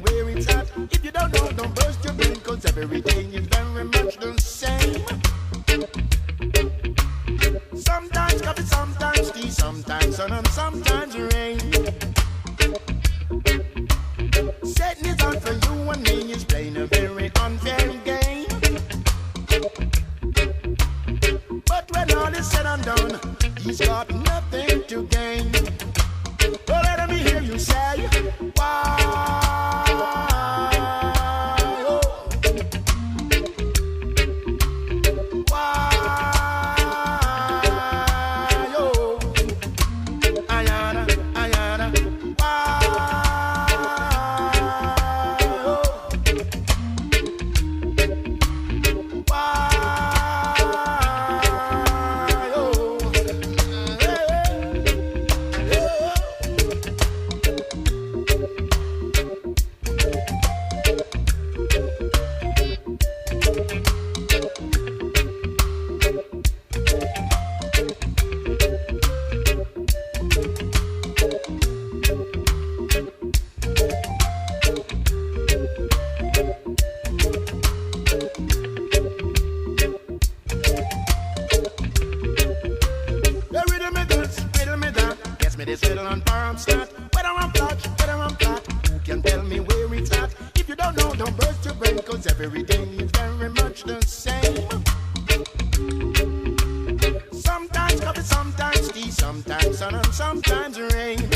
where it's at. If you don't know, don't burst your brain, cause everything is very much the same. Sometimes coffee, sometimes tea, sometimes sun and sometimes rain. Satan is out for you and me, is playing a very unfair game. But when all is said and done, he's got nothing to gain. Well, let me hear you say, why? Oh. Why? Oh. Ayana, Ayana, why? Oh. Why? Oh. The rhythm me this, rhythm me that. Guess me this riddle on farm start. Whether I'm flat, whether I'm flat. Who can tell me where it's at? If you don't know, don't burst your brain, cause everything is very much the same. Sometimes coffee, sometimes tea, sometimes sun and sometimes rain.